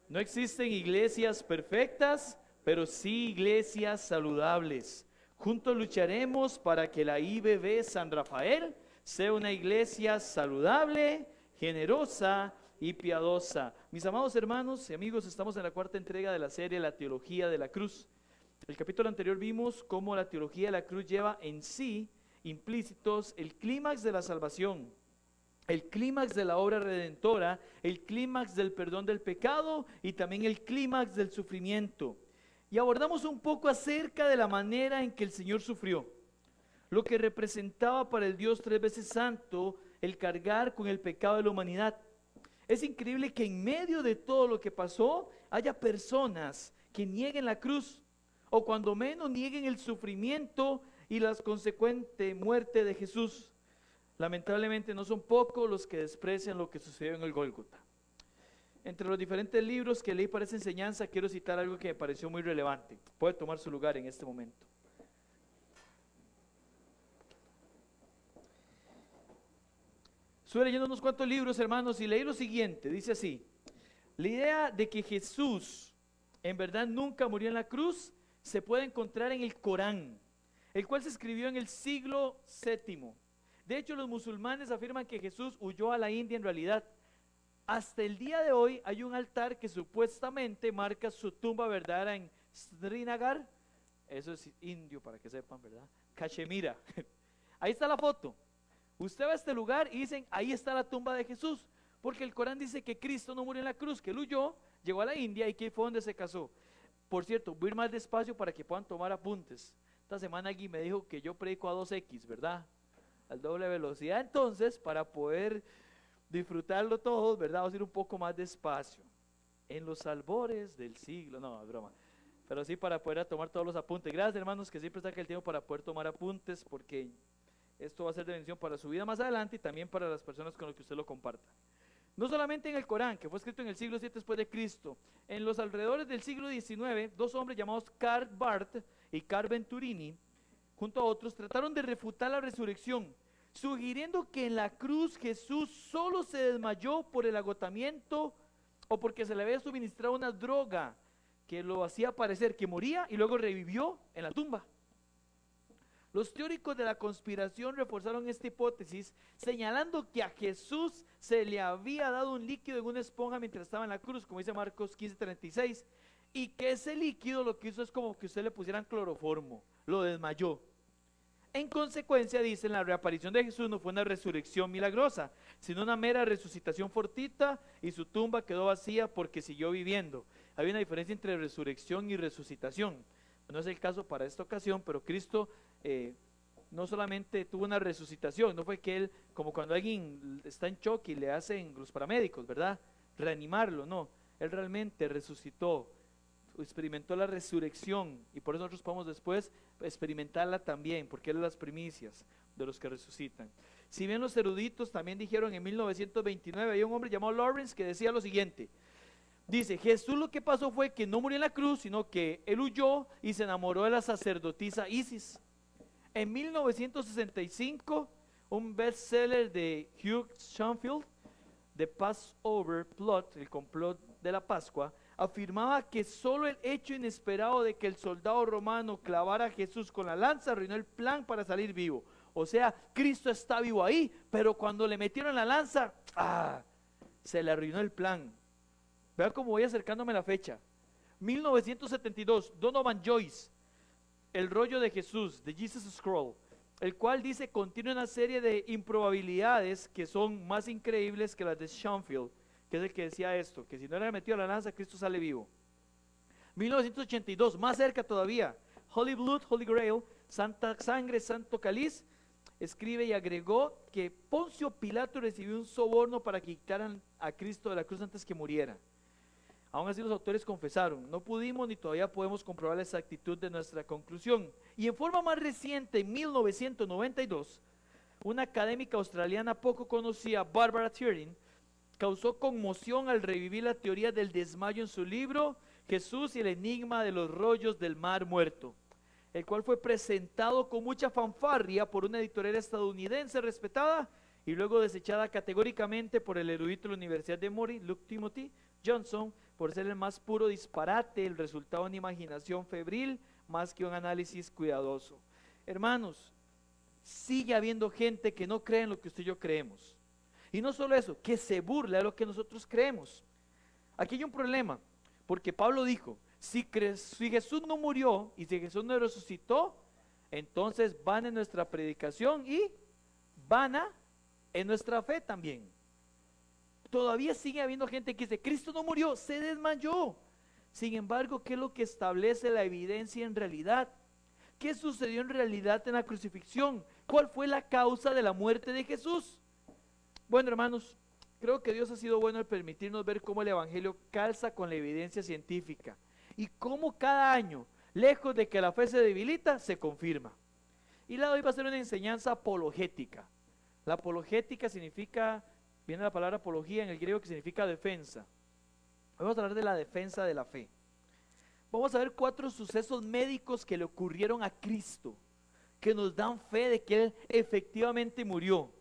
No existen iglesias perfectas, pero sí iglesias saludables. Juntos lucharemos para que la IBB San Rafael sea una iglesia saludable, generosa y piadosa. Mis amados hermanos y amigos, estamos en la cuarta entrega de la serie La Teología de la Cruz. El capítulo anterior vimos cómo la teología de la cruz lleva en sí implícitos el clímax de la salvación, el clímax de la obra redentora, el clímax del perdón del pecado y también el clímax del sufrimiento. Y abordamos un poco acerca de la manera en que el Señor sufrió, lo que representaba para el Dios tres veces santo el cargar con el pecado de la humanidad. Es increíble que en medio de todo lo que pasó haya personas que nieguen la cruz, o cuando menos nieguen el sufrimiento y la consecuente muerte de Jesús. Lamentablemente no son pocos los que desprecian lo que sucedió en el Gólgota. Entre los diferentes libros que leí para esa enseñanza, quiero citar algo que me pareció muy relevante. Puede tomar su lugar en este momento. Estuve leyendo unos cuantos libros, hermanos, y leí lo siguiente. Dice así: la idea de que Jesús en verdad nunca murió en la cruz se puede encontrar en el Corán, el cual se escribió en el siglo VII. De hecho, los musulmanes afirman que Jesús huyó a la India en realidad. Hasta el día de hoy hay un altar que supuestamente marca su tumba verdadera en Srinagar. Eso es indio para que sepan, ¿verdad? Cachemira. Ahí está la foto. Usted va a este lugar y dicen, ahí está la tumba de Jesús. Porque el Corán dice que Cristo no murió en la cruz, que él huyó, llegó a la India y que fue donde se casó. Por cierto, voy a ir más despacio para que puedan tomar apuntes. Esta semana Gui me dijo que yo predico a 2X, ¿verdad? Al doble velocidad. Entonces, para poder disfrutarlo todos, ¿verdad? Vamos a ir un poco más despacio. En los albores del siglo, no, es broma, pero sí para poder tomar todos los apuntes. Gracias, hermanos, que siempre sacan el tiempo para poder tomar apuntes, porque esto va a ser de bendición para su vida más adelante y también para las personas con las que usted lo comparta. No solamente en el Corán, que fue escrito en el siglo VII después de Cristo, en los alrededores del siglo XIX, dos hombres llamados Karl Barth y Carl Venturini, junto a otros, trataron de refutar la resurrección, sugiriendo que en la cruz Jesús solo se desmayó por el agotamiento o porque se le había suministrado una droga que lo hacía parecer que moría y luego revivió en la tumba. Los teóricos de la conspiración reforzaron esta hipótesis, señalando que a Jesús se le había dado un líquido en una esponja mientras estaba en la cruz, como dice Marcos 15:36, y que ese líquido lo que hizo es como que usted le pusieran cloroformo, lo desmayó. En consecuencia, dicen, la reaparición de Jesús no fue una resurrección milagrosa, sino una mera resucitación fortuita, y su tumba quedó vacía porque siguió viviendo. Hay una diferencia entre resurrección y resucitación. No es el caso para esta ocasión, pero Cristo no solamente tuvo una resucitación, no fue que él, como cuando alguien está en shock y le hacen los paramédicos, ¿verdad? Reanimarlo, no. Él realmente resucitó, experimentó la resurrección, y por eso nosotros podemos después experimentarla también, porque Él es las primicias de los que resucitan. Si bien los eruditos también dijeron en 1929, hay un hombre llamado Lawrence que decía lo siguiente, dice, Jesús lo que pasó fue que no murió en la cruz, sino que Él huyó y se enamoró de la sacerdotisa Isis. En 1965, un bestseller de Hugh Schoenfield, The Passover Plot, el complot de la Pascua, afirmaba que solo el hecho inesperado de que el soldado romano clavara a Jesús con la lanza arruinó el plan para salir vivo. O sea, Cristo está vivo ahí, pero cuando le metieron la lanza, se le arruinó el plan. Vean cómo voy acercándome a la fecha. 1972, Donovan Joyce, El rollo de Jesús, The Jesus Scroll, el cual dice contiene una serie de improbabilidades que son más increíbles que las de Schoenfield, que es el que decía esto, que si no le metió la lanza, Cristo sale vivo. 1982, más cerca todavía, Holy Blood, Holy Grail, Santa Sangre, Santo Cáliz, escribe y agregó que Poncio Pilato recibió un soborno para que quitaran a Cristo de la cruz antes que muriera. Aún así los autores confesaron, no pudimos ni todavía podemos comprobar la exactitud de nuestra conclusión. Y en forma más reciente, en 1992, una académica australiana poco conocida, Barbara Turing, causó conmoción al revivir la teoría del desmayo en su libro Jesús y el enigma de los rollos del mar muerto, el cual fue presentado con mucha fanfarria por una editorial estadounidense respetada y luego desechada categóricamente por el erudito de la Universidad de Emory, Luke Timothy Johnson, por ser el más puro disparate, el resultado de una imaginación febril más que un análisis cuidadoso. Hermanos, sigue habiendo gente que no cree en lo que usted y yo creemos. Y no solo eso, que se burla de lo que nosotros creemos. Aquí hay un problema, porque Pablo dijo, si Jesús no murió y si Jesús no resucitó, entonces vana en nuestra predicación y vana en nuestra fe también. Todavía sigue habiendo gente que dice, Cristo no murió, se desmayó. Sin embargo, ¿qué es lo que establece la evidencia en realidad? ¿Qué sucedió en realidad en la crucifixión? ¿Cuál fue la causa de la muerte de Jesús? Bueno, hermanos, creo que Dios ha sido bueno al permitirnos ver cómo el Evangelio calza con la evidencia científica y cómo cada año, lejos de que la fe se debilita, se confirma. Y la de hoy va a ser una enseñanza apologética. La apologética significa, viene la palabra apología en el griego, que significa defensa. Vamos a hablar de la defensa de la fe. Vamos a ver 4 sucesos médicos que le ocurrieron a Cristo, que nos dan fe de que Él efectivamente murió.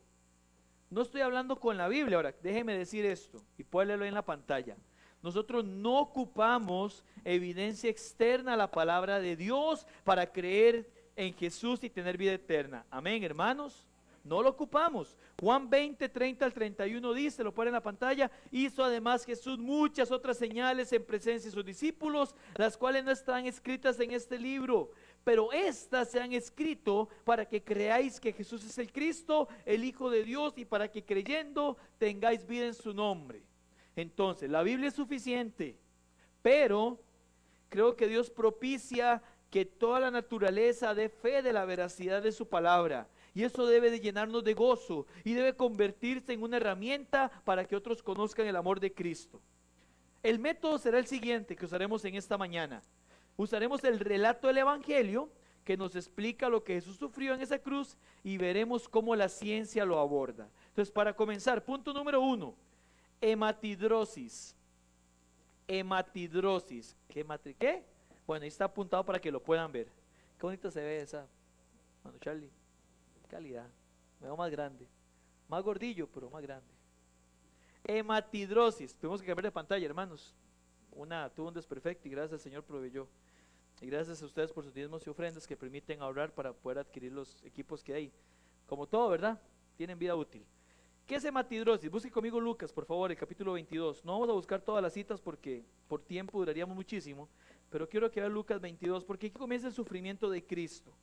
No estoy hablando con la Biblia. Ahora, déjeme decir esto, y puede leerlo en la pantalla. Nosotros no ocupamos evidencia externa a la palabra de Dios para creer en Jesús y tener vida eterna. Amén, hermanos. No lo ocupamos. Juan 20, 30 al 31 dice, lo pone en la pantalla, hizo además Jesús muchas otras señales en presencia de sus discípulos, las cuales no están escritas en este libro, pero estas se han escrito para que creáis que Jesús es el Cristo, el Hijo de Dios, y para que creyendo tengáis vida en su nombre. Entonces, la Biblia es suficiente, pero creo que Dios propicia que toda la naturaleza dé fe de la veracidad de su palabra. Y eso debe de llenarnos de gozo y debe convertirse en una herramienta para que otros conozcan el amor de Cristo. El método será el siguiente que usaremos en esta mañana. Usaremos el relato del Evangelio que nos explica lo que Jesús sufrió en esa cruz y veremos cómo la ciencia lo aborda. Entonces, para comenzar, punto número 1, hematidrosis. Hematidrosis. ¿Qué? Bueno, ahí está apuntado para que lo puedan ver. Qué bonito se ve esa. Bueno, Charlie. Calidad, me veo más grande, más gordillo, pero más grande. Hematidrosis, tuvimos que cambiar de pantalla, hermanos. Tuvo un desperfecto y gracias al Señor proveyó. Y gracias a ustedes por sus diezmos y ofrendas que permiten ahorrar para poder adquirir los equipos que hay. Como todo, ¿verdad? Tienen vida útil. ¿Qué es hematidrosis? Busque conmigo Lucas, por favor, el capítulo 22. No vamos a buscar todas las citas porque por tiempo duraríamos muchísimo, pero quiero que vean Lucas 22 porque aquí comienza el sufrimiento de Cristo.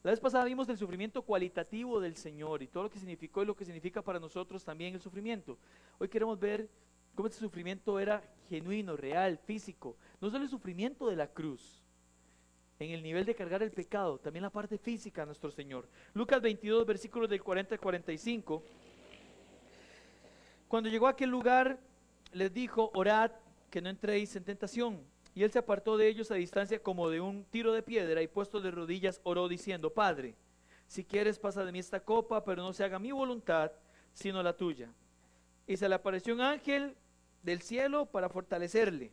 La vez pasada vimos el sufrimiento cualitativo del Señor y todo lo que significó y lo que significa para nosotros también el sufrimiento. Hoy queremos ver cómo este sufrimiento era genuino, real, físico. No solo el sufrimiento de la cruz, en el nivel de cargar el pecado, también la parte física de nuestro Señor. Lucas 22, versículos del 40 al 45. Cuando llegó a aquel lugar, les dijo, orad que no entréis en tentación. Y él se apartó de ellos a distancia como de un tiro de piedra y puesto de rodillas oró diciendo, Padre, si quieres pasa de mí esta copa, pero no se haga mi voluntad, sino la tuya. Y se le apareció un ángel del cielo para fortalecerle.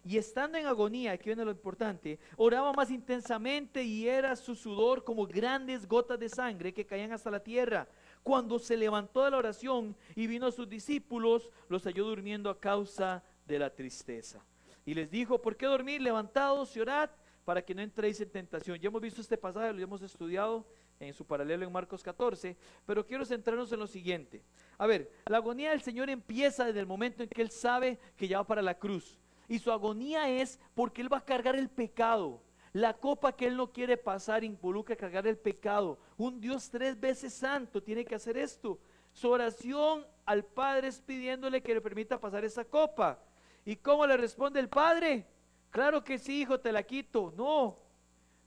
Y estando en agonía, aquí viene lo importante, oraba más intensamente y era su sudor como grandes gotas de sangre que caían hasta la tierra. Cuando se levantó de la oración y vino a sus discípulos, los halló durmiendo a causa de la tristeza. Y les dijo, ¿por qué dormir? Levantados y orad para que no entréis en tentación. Ya hemos visto este pasaje, lo hemos estudiado en su paralelo en Marcos 14, pero quiero centrarnos en lo siguiente. A ver, la agonía del Señor empieza desde el momento en que Él sabe que ya va para la cruz. Y su agonía es porque Él va a cargar el pecado. La copa que Él no quiere pasar involucra cargar el pecado. Un Dios 3 veces santo tiene que hacer esto. Su oración al Padre es pidiéndole que le permita pasar esa copa. ¿Y cómo le responde el Padre? Claro que sí, hijo, te la quito. No,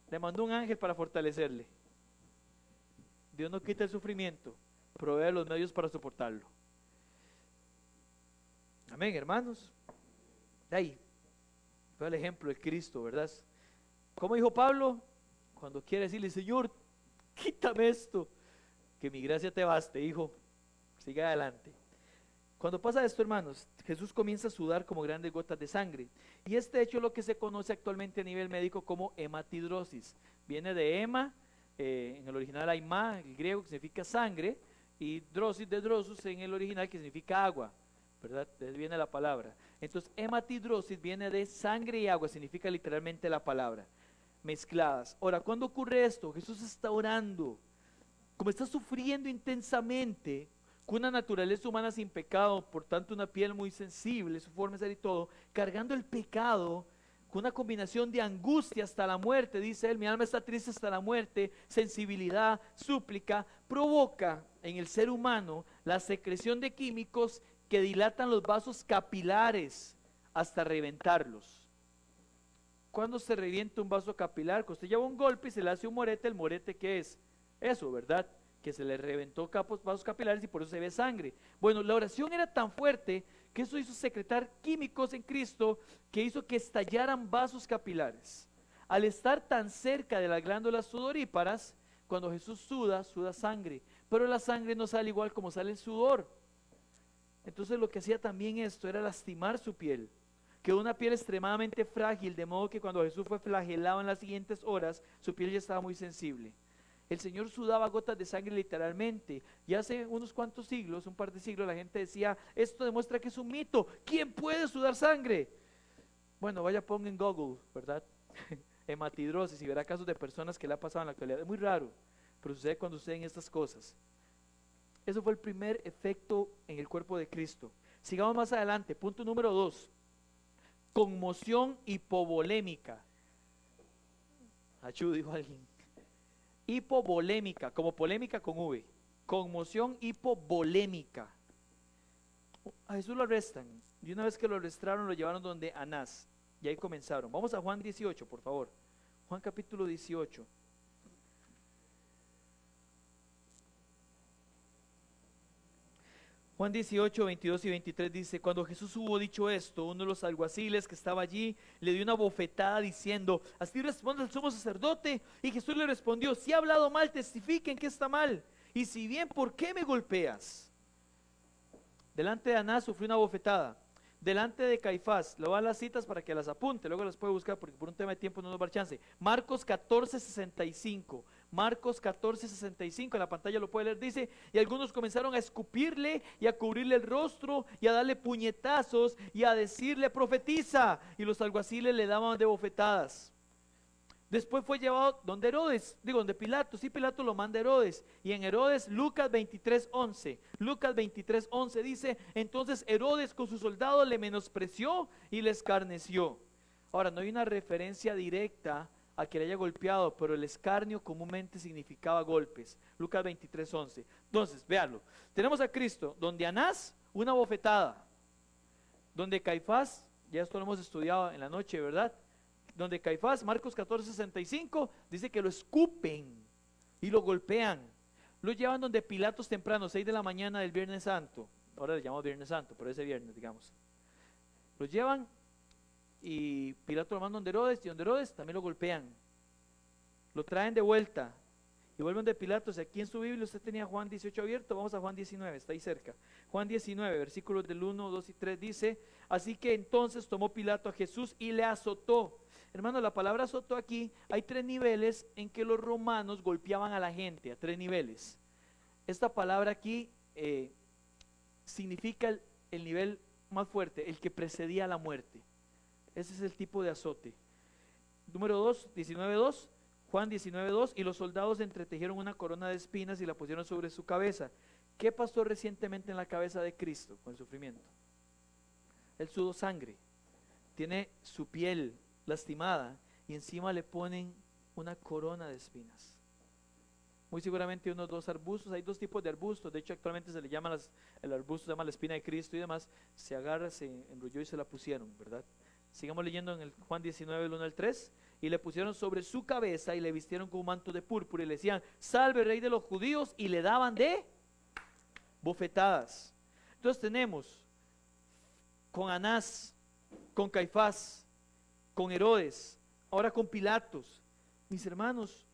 le mandó un ángel para fortalecerle. Dios no quita el sufrimiento, provee los medios para soportarlo. Amén, hermanos. Ahí, fue el ejemplo de Cristo, ¿verdad? ¿Cómo dijo Pablo? Cuando quiere decirle, Señor, quítame esto, que mi gracia te baste, hijo, sigue adelante. Cuando pasa esto, hermanos, Jesús comienza a sudar como grandes gotas de sangre. Y este hecho es lo que se conoce actualmente a nivel médico como hematidrosis. Viene de hema, en el original aima, el griego, que significa sangre, y drosis de drosus en el original, que significa agua, ¿verdad? De ahí viene la palabra. Entonces, hematidrosis viene de sangre y agua, significa literalmente la palabra, mezcladas. Ahora, ¿cuándo ocurre esto? Jesús está orando, como está sufriendo intensamente, con una naturaleza humana sin pecado, por tanto una piel muy sensible, su forma de ser y todo, cargando el pecado, con una combinación de angustia hasta la muerte, dice él, mi alma está triste hasta la muerte, sensibilidad, súplica, provoca en el ser humano la secreción de químicos que dilatan los vasos capilares hasta reventarlos. ¿Cuándo se revienta un vaso capilar? Cuando usted lleva un golpe y se le hace un morete, ¿el morete qué es? Eso, ¿verdad? Que se le reventó vasos capilares y por eso se ve sangre. Bueno, la oración era tan fuerte que eso hizo secretar químicos en Cristo que hizo que estallaran vasos capilares. Al estar tan cerca de las glándulas sudoríparas, cuando Jesús suda, suda sangre, pero la sangre no sale igual como sale el sudor. Entonces lo que hacía también esto era lastimar su piel, que una piel extremadamente frágil, de modo que cuando Jesús fue flagelado en las siguientes horas, su piel ya estaba muy sensible. El Señor sudaba gotas de sangre literalmente. Y hace unos cuantos siglos, un par de siglos, la gente decía, esto demuestra que es un mito. ¿Quién puede sudar sangre? Bueno, vaya, ponga en Google, ¿verdad? Hematidrosis y verá casos de personas que le ha pasado en la actualidad. Es muy raro, pero sucede cuando suceden estas cosas. Eso fue el primer efecto en el cuerpo de Cristo. Sigamos más adelante, punto número 2. Conmoción hipovolémica. Achú, dijo alguien. Hipovolémica, como polémica con V. Conmoción hipovolémica. A Jesús lo arrestan. Y una vez que lo arrestaron, lo llevaron donde Anás. Y ahí comenzaron. Vamos a Juan 18, por favor. Juan capítulo 18. Juan 18, 22 y 23 dice, cuando Jesús hubo dicho esto, uno de los alguaciles que estaba allí le dio una bofetada diciendo, así responde el sumo sacerdote. Y Jesús le respondió, si ha hablado mal, testifiquen que está mal. Y si bien, ¿por qué me golpeas? Delante de Anás sufrió una bofetada. Delante de Caifás, le voy a dar las citas para que las apunte, luego las puede buscar porque por un tema de tiempo no nos va a dar chance. Marcos 14, 65. Marcos 14, 65, en la pantalla lo puede leer, dice, y algunos comenzaron a escupirle y a cubrirle el rostro y a darle puñetazos y a decirle, profetiza, y los alguaciles le daban de bofetadas. Después fue llevado donde Herodes, donde Pilato, sí, Pilato lo manda a Herodes, y en Herodes, Lucas 23, 11, Lucas 23, 11 dice, entonces Herodes con sus soldados le menospreció y le escarneció. Ahora, no hay una referencia directa a que le haya golpeado, pero el escarnio comúnmente significaba golpes. Lucas 23, 11. Entonces, véanlo, tenemos a Cristo, donde Anás, una bofetada, donde Caifás, ya esto lo hemos estudiado en la noche, ¿verdad? Donde Caifás, Marcos 14, 65, dice que lo escupen y lo golpean. Lo llevan donde Pilatos temprano, 6 de la mañana del Viernes Santo. Ahora le llamamos Viernes Santo, pero ese viernes, digamos. Lo llevan y Pilato lo manda donde Herodes, y donde Herodes también lo golpean. Lo traen de vuelta y vuelven de Pilatos. Aquí en su Biblia usted tenía Juan 18 abierto, vamos a Juan 19, está ahí cerca. Juan 19, versículos del 1, 2 y 3 dice, así que entonces tomó Pilato a Jesús y le azotó. Hermano, la palabra azotó aquí, hay 3 niveles en que los romanos golpeaban a la gente, a 3 niveles. Esta palabra aquí significa el nivel más fuerte, el que precedía a la muerte. Ese es el tipo de azote. Número 2, 19.2, Juan 19.2, y los soldados entretejieron una corona de espinas y la pusieron sobre su cabeza. ¿Qué pasó recientemente en la cabeza de Cristo con el sufrimiento? Él sudó sangre, tiene su piel lastimada y encima le ponen una corona de espinas. Muy seguramente unos 2 arbustos, hay 2 tipos de arbustos, de hecho actualmente se le llama el arbusto se llama la espina de Cristo y demás, se agarra, se enrolló y se la pusieron, ¿verdad? Sigamos leyendo en el Juan 19, el 1 al 3, y le pusieron sobre su cabeza y le vistieron con un manto de púrpura y le decían, salve rey de los judíos, y le daban de bofetadas. Entonces tenemos con Anás, con Caifás, con Herodes, ahora con Pilatos. Mis hermanos,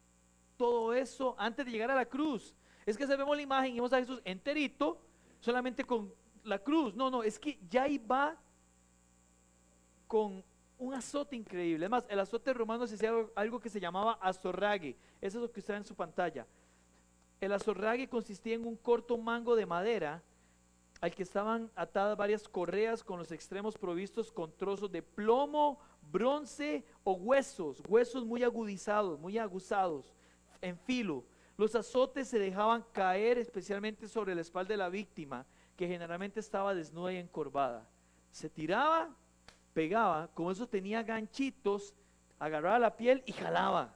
todo eso antes de llegar a la cruz. Es que vemos la imagen y vemos a Jesús enterito, solamente con la cruz. No, es que ya ahí va con un azote increíble. Además, el azote romano se hacía algo que se llamaba azorrague. Eso es lo que está en su pantalla. El azorrague consistía en un corto mango de madera al que estaban atadas varias correas con los extremos provistos con trozos de plomo, bronce o huesos muy agudizados, muy aguzados, en filo. Los azotes se dejaban caer especialmente sobre la espalda de la víctima, que generalmente estaba desnuda y encorvada. Se tiraba, pegaba, como eso tenía ganchitos, agarraba la piel y jalaba.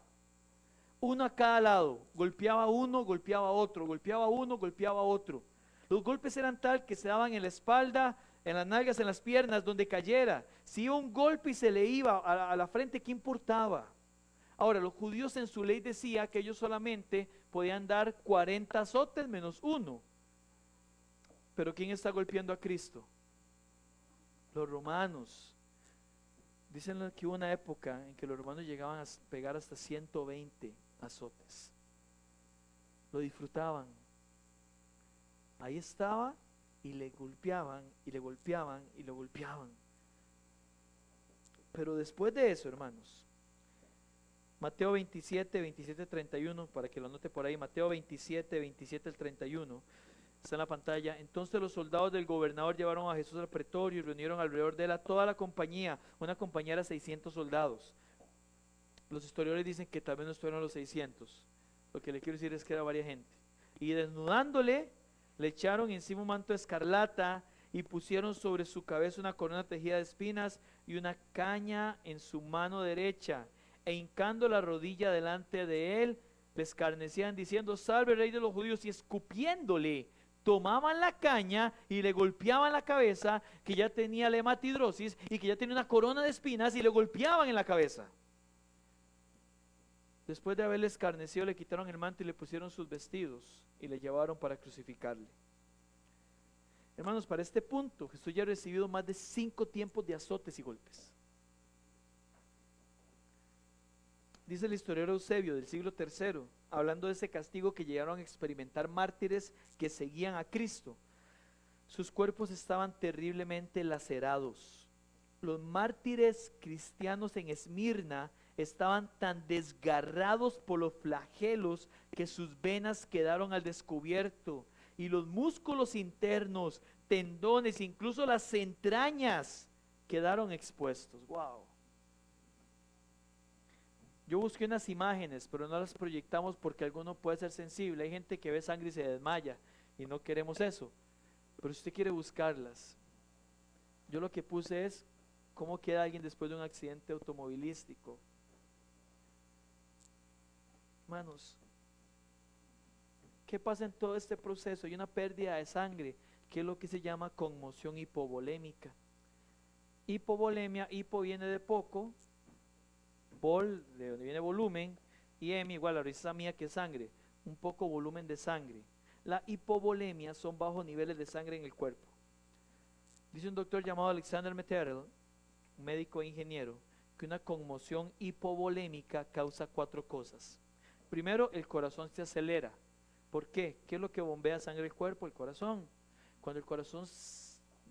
Uno a cada lado, golpeaba uno, golpeaba otro, golpeaba uno, golpeaba otro. Los golpes eran tal que se daban en la espalda, en las nalgas, en las piernas, donde cayera. Si iba un golpe y se le iba a la frente, ¿qué importaba? Ahora, los judíos en su ley decía que ellos solamente podían dar 40 azotes menos uno. Pero ¿quién está golpeando a Cristo? Los romanos. Dicen que hubo una época en que los romanos llegaban a pegar hasta 120 azotes. Lo disfrutaban. Ahí estaba y le golpeaban y le golpeaban y le golpeaban. Pero después de eso, hermanos, Mateo 27, 31, para que lo anote por ahí, Mateo 27 al 31, está en la pantalla. Entonces los soldados del gobernador llevaron a Jesús al pretorio y reunieron alrededor de él a toda la compañía. Una compañía era 600 soldados. Los historiadores dicen que tal vez no estuvieron los 600. Lo que le quiero decir es que era varias gente. Y desnudándole, le echaron encima un manto escarlata y pusieron sobre su cabeza una corona tejida de espinas y una caña en su mano derecha. E hincando la rodilla delante de él, le escarnecían diciendo: salve, rey de los judíos. Y escupiéndole, tomaban la caña y le golpeaban la cabeza, que ya tenía la hematidrosis y que ya tenía una corona de espinas, y le golpeaban en la cabeza. Después de haberle escarnecido, le quitaron el manto y le pusieron sus vestidos y le llevaron para crucificarle. Hermanos, para este punto Jesús ya ha recibido más de 5 tiempos de azotes y golpes. Dice el historiador Eusebio del siglo III, hablando de ese castigo que llegaron a experimentar mártires que seguían a Cristo: sus cuerpos estaban terriblemente lacerados. Los mártires cristianos en Esmirna estaban tan desgarrados por los flagelos que sus venas quedaron al descubierto, y los músculos internos, tendones, incluso las entrañas quedaron expuestos. Wow. Yo busqué unas imágenes, pero no las proyectamos porque alguno puede ser sensible. Hay gente que ve sangre y se desmaya, y no queremos eso. Pero si usted quiere buscarlas, yo lo que puse es cómo queda alguien después de un accidente automovilístico. Hermanos, ¿qué pasa en todo este proceso? Hay una pérdida de sangre, que es lo que se llama conmoción hipovolémica. Hipovolemia, hipo viene de poco, vol, de donde viene volumen, y M igual a la risa mía, que es sangre, un poco volumen de sangre. La hipovolemia son bajos niveles de sangre en el cuerpo. Dice un doctor llamado Alexander Metterl, un médico e ingeniero, que una conmoción hipovolémica causa 4 cosas. Primero, el corazón se acelera. ¿Por qué? ¿Qué es lo que bombea sangre al cuerpo? El corazón. Cuando el corazón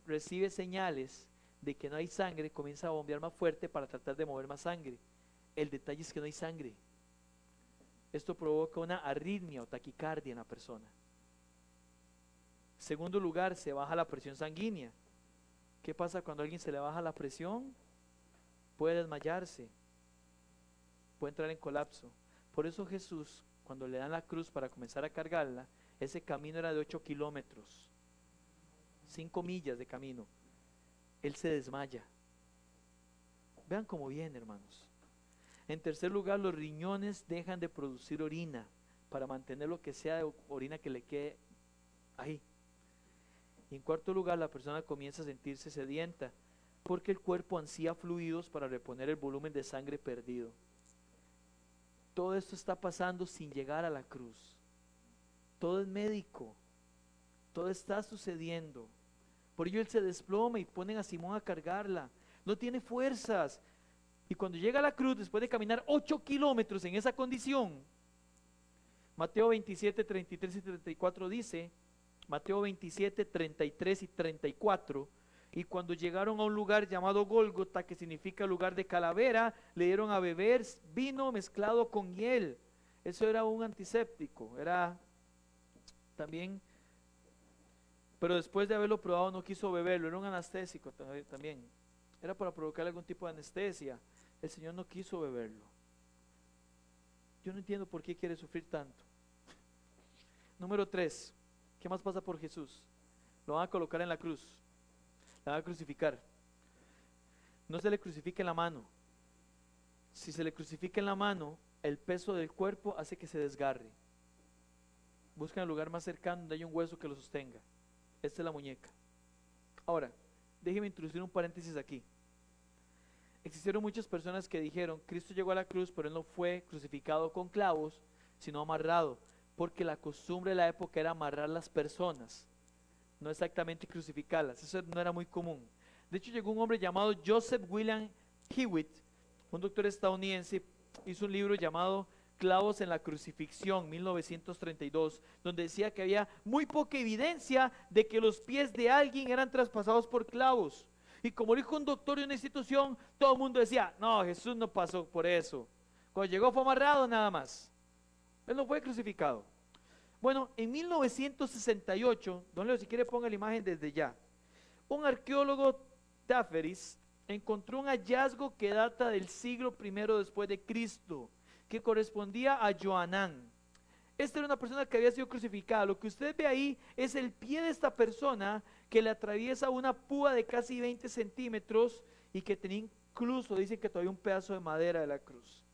recibe señales de que no hay sangre, comienza a bombear más fuerte para tratar de mover más sangre. El detalle es que no hay sangre. Esto provoca una arritmia o taquicardia en la persona. Segundo lugar, se baja la presión sanguínea. ¿Qué pasa cuando a alguien se le baja la presión? Puede desmayarse, puede entrar en colapso. Por eso Jesús, cuando le dan la cruz para comenzar a cargarla, ese camino era de 8 kilómetros, 5 millas de camino. Él se desmaya. Vean cómo viene, hermanos. En tercer lugar, los riñones dejan de producir orina para mantener lo que sea de orina que le quede ahí. Y en cuarto lugar, la persona comienza a sentirse sedienta, porque el cuerpo ansía fluidos para reponer el volumen de sangre perdido. Todo esto está pasando sin llegar a la cruz. Todo es médico. Todo está sucediendo. Por ello él se desploma y ponen a Simón a cargarla. No tiene fuerzas. Y cuando llega a la cruz, después de caminar 8 kilómetros en esa condición, Mateo 27, 33 y 34 dice, Mateo 27, 33 y 34, y cuando llegaron a un lugar llamado Gólgota, que significa lugar de calavera, le dieron a beber vino mezclado con hiel. Eso era un antiséptico, era también, pero después de haberlo probado no quiso beberlo, era un anestésico también, era para provocar algún tipo de anestesia. El Señor no quiso beberlo. Yo no entiendo por qué quiere sufrir tanto. Número 3, ¿qué más pasa por Jesús? Lo van a colocar en la cruz, lo van a crucificar. No se le crucifica en la mano. Si se le crucifica en la mano, el peso del cuerpo hace que se desgarre. Buscan el lugar más cercano donde hay un hueso que lo sostenga. Esta es la muñeca. Ahora, déjeme introducir un paréntesis aquí. Existieron muchas personas que dijeron, Cristo llegó a la cruz, pero Él no fue crucificado con clavos, sino amarrado, porque la costumbre de la época era amarrar las personas, no exactamente crucificarlas. Eso no era muy común. De hecho, llegó un hombre llamado Joseph William Hewitt, un doctor estadounidense, hizo un libro llamado Clavos en la Crucifixión, 1932, donde decía que había muy poca evidencia de que los pies de alguien eran traspasados por clavos. Y como dijo un doctor de una institución, todo el mundo decía, no, Jesús no pasó por eso. Cuando llegó fue amarrado nada más. Él no fue crucificado. Bueno, en 1968, don Leo, si quiere ponga la imagen desde ya. Un arqueólogo Taferis encontró un hallazgo que data del siglo I después de Cristo, que correspondía a Joanán. Esta era una persona que había sido crucificada. Lo que usted ve ahí es el pie de esta persona que le atraviesa una púa de casi 20 centímetros y que tenía incluso, dicen que todavía un pedazo de madera de la cruz.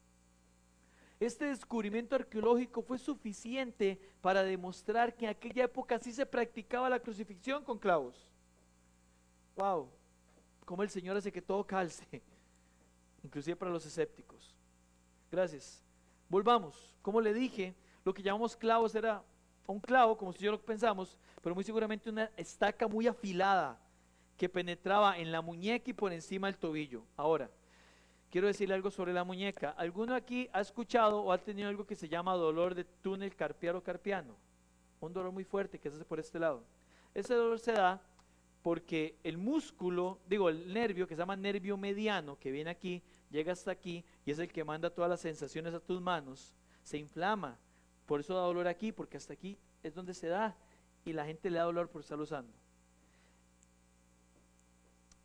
Este descubrimiento arqueológico fue suficiente para demostrar que en aquella época sí se practicaba la crucifixión con clavos. Wow, cómo el Señor hace que todo calce, inclusive para los escépticos. Gracias. Volvamos. Como le dije, lo que llamamos clavos era un clavo, como si yo lo pensamos, pero muy seguramente una estaca muy afilada que penetraba en la muñeca y por encima del tobillo. Ahora, quiero decirle algo sobre la muñeca. ¿Alguno aquí ha escuchado o ha tenido algo que se llama dolor de túnel carpiano carpiano? Un dolor muy fuerte que se hace por este lado. Ese dolor se da porque el músculo, el nervio que se llama nervio mediano, que viene aquí, llega hasta aquí y es el que manda todas las sensaciones a tus manos, se inflama. Por eso da dolor aquí, porque hasta aquí es donde se da y la gente le da dolor por estarlo usando.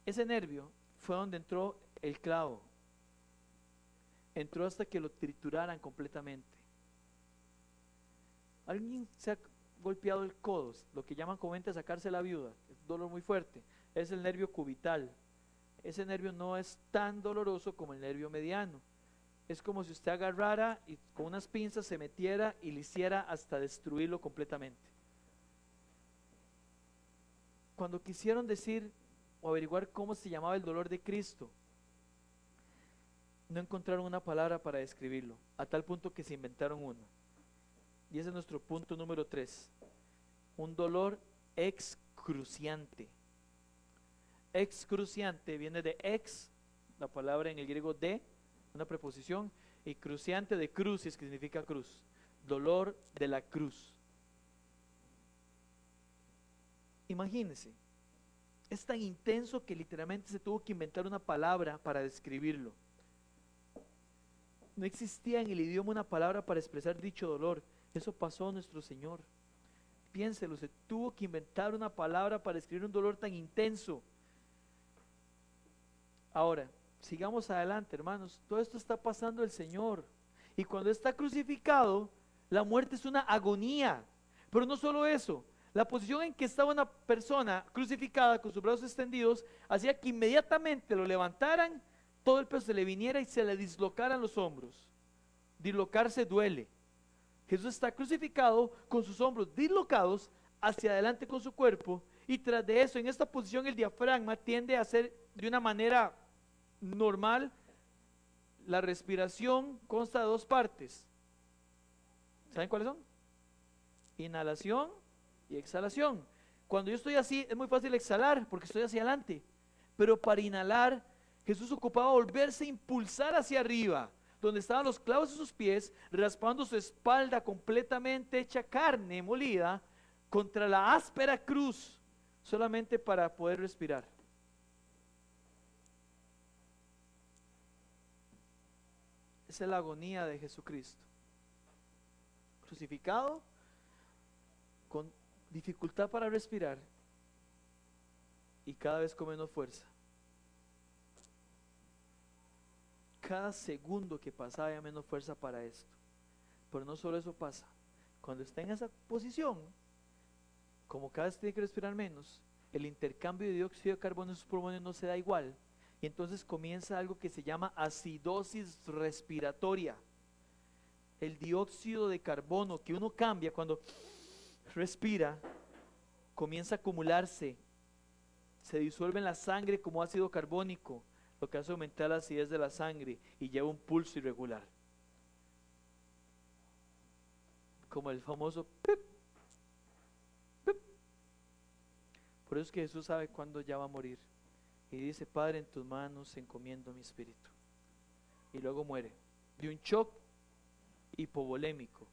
Ese nervio fue donde entró el clavo. Entró hasta que lo trituraran completamente. ¿Alguien se ha golpeado el codo? Lo que llaman comúnmente sacarse la viuda. Es un dolor muy fuerte. Es el nervio cubital. Ese nervio no es tan doloroso como el nervio mediano. Es como si usted agarrara y con unas pinzas se metiera y le hiciera hasta destruirlo completamente. Cuando quisieron decir o averiguar cómo se llamaba el dolor de Cristo, no encontraron una palabra para describirlo, a tal punto que se inventaron una. Y ese es nuestro punto número 3. Un dolor excruciante. Excruciante viene de ex, la palabra en el griego de, una preposición, y cruciante de crucis, que significa cruz. Dolor de la cruz. Imagínense, es tan intenso que literalmente se tuvo que inventar una palabra para describirlo. No existía en el idioma una palabra para expresar dicho dolor. Eso pasó a nuestro Señor. Piénselo, se tuvo que inventar una palabra para describir un dolor tan intenso. Ahora, sigamos adelante, hermanos. Todo esto está pasando el Señor. Y cuando está crucificado, la muerte es una agonía. Pero no solo eso, la posición en que estaba una persona crucificada con sus brazos extendidos hacía que inmediatamente lo levantaran, todo el peso se le viniera y se le dislocaran los hombros. Dislocarse duele. Jesús está crucificado con sus hombros dislocados hacia adelante con su cuerpo, y tras de eso, en esta posición, el diafragma tiende a hacer de una manera normal. La respiración consta de 2 partes. ¿Saben cuáles son? Inhalación y exhalación. Cuando yo estoy así, es muy fácil exhalar porque estoy hacia adelante, pero para inhalar, Jesús ocupaba volverse a impulsar hacia arriba, donde estaban los clavos de sus pies, raspando su espalda completamente hecha carne molida contra la áspera cruz, solamente para poder respirar. Esa es la agonía de Jesucristo. Crucificado, con dificultad para respirar y cada vez con menos fuerza. Cada segundo que pasaba había menos fuerza para esto. Pero no solo eso pasa. Cuando está en esa posición, como cada vez tiene que respirar menos, el intercambio de dióxido de carbono en sus pulmones no se da igual. Y entonces comienza algo que se llama acidosis respiratoria. El dióxido de carbono que uno cambia cuando respira, comienza a acumularse. Se disuelve en la sangre como ácido carbónico, lo que hace aumentar la acidez de la sangre y lleva un pulso irregular. Como el famoso pip, pip. Por eso es que Jesús sabe cuándo ya va a morir. Y dice: Padre, en tus manos encomiendo mi espíritu. Y luego muere de un shock hipovolémico,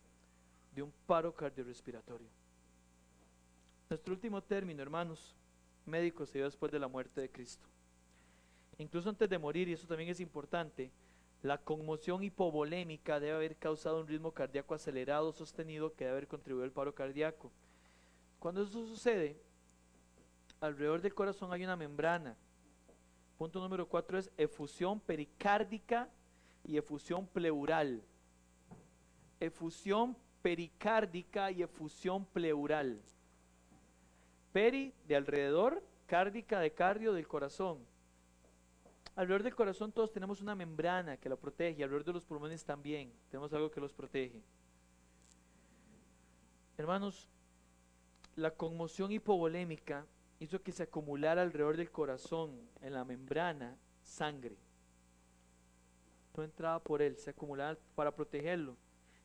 de un paro cardiorrespiratorio. Nuestro último término, hermanos, médico, se dio después de la muerte de Cristo. Incluso antes de morir, y eso también es importante, la conmoción hipovolémica debe haber causado un ritmo cardíaco acelerado, sostenido, que debe haber contribuido al paro cardíaco. Cuando eso sucede, alrededor del corazón hay una membrana. Punto número 4 es efusión pericárdica y efusión pleural. Efusión pericárdica y efusión pleural. Peri, de alrededor; cárdica, de cardio, del corazón. Alrededor del corazón todos tenemos una membrana que lo protege, y alrededor de los pulmones también tenemos algo que los protege. Hermanos, la conmoción hipovolémica hizo que se acumulara alrededor del corazón, en la membrana, sangre. No entraba por él, se acumulaba para protegerlo,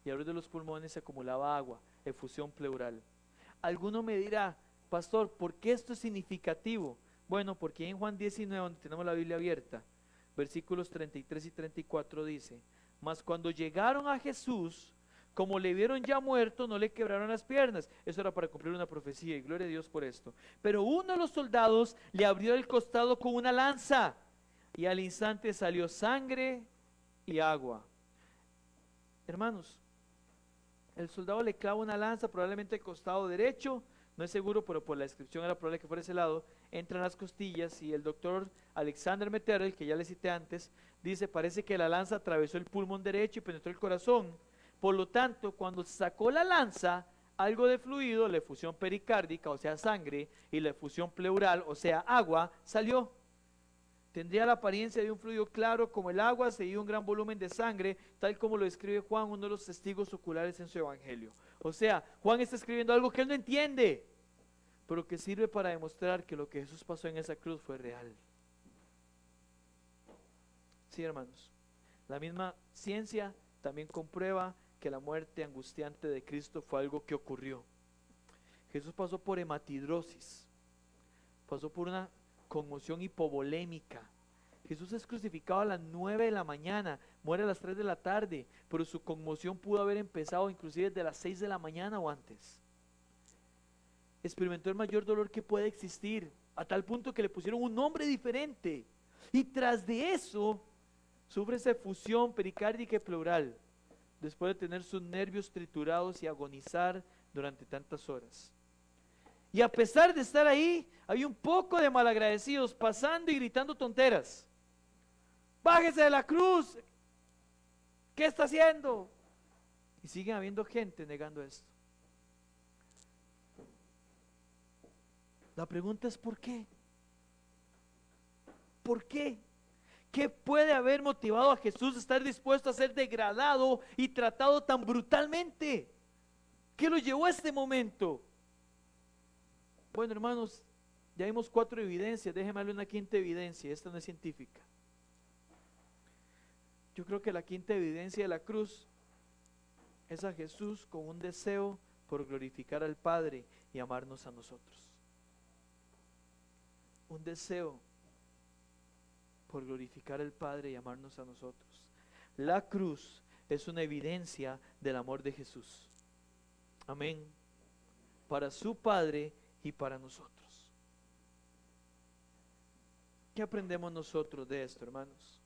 y alrededor de los pulmones se acumulaba agua, efusión pleural. Alguno me dirá: pastor, ¿por qué esto es significativo? Bueno, porque en Juan 19, donde tenemos la Biblia abierta, versículos 33 y 34 dice: mas cuando llegaron a Jesús, como le vieron ya muerto, no le quebraron las piernas. Eso era para cumplir una profecía, y gloria a Dios por esto. Pero uno de los soldados le abrió el costado con una lanza, y al instante salió sangre y agua. Hermanos, el soldado le clava una lanza, probablemente al costado derecho, no es seguro, pero por la descripción era probable que fuera ese lado. Entra en las costillas, y el doctor Alexander Metterel, que ya le cité antes, dice: parece que la lanza atravesó el pulmón derecho y penetró el corazón. Por lo tanto, cuando sacó la lanza, algo de fluido, la efusión pericárdica, o sea sangre, y la efusión pleural, o sea agua, salió. Tendría la apariencia de un fluido claro como el agua, seguido un gran volumen de sangre, tal como lo describe Juan, uno de los testigos oculares en su evangelio. O sea, Juan está escribiendo algo que él no entiende, pero que sirve para demostrar que lo que Jesús pasó en esa cruz fue real. Sí, hermanos, la misma ciencia también comprueba que la muerte angustiante de Cristo fue algo que ocurrió. Jesús pasó por hematidrosis, pasó por una conmoción hipovolémica. Jesús es crucificado a las 9 de la mañana, muere a las 3 de la tarde, pero su conmoción pudo haber empezado inclusive desde las 6 de la mañana o antes. Experimentó el mayor dolor que puede existir, a tal punto que le pusieron un nombre diferente, y tras de eso sufre esa efusión pericárdica y pleural, después de tener sus nervios triturados y agonizar durante tantas horas. Y a pesar de estar ahí, hay un poco de malagradecidos pasando y gritando tonteras: bájese de la cruz, ¿qué está haciendo? Y siguen habiendo gente negando esto. La pregunta es: ¿por qué? ¿Por qué? ¿Qué puede haber motivado a Jesús a estar dispuesto a ser degradado y tratado tan brutalmente? ¿Qué lo llevó a este momento? Bueno, hermanos, ya vimos 4 evidencias, déjenme darle una quinta evidencia. Esta no es científica. Yo creo que la quinta evidencia de la cruz es a Jesús con un deseo por glorificar al Padre y amarnos a nosotros. Un deseo por glorificar al Padre y amarnos a nosotros. La cruz es una evidencia del amor de Jesús. Amén. Para su Padre y para nosotros. ¿Qué aprendemos nosotros de esto, hermanos?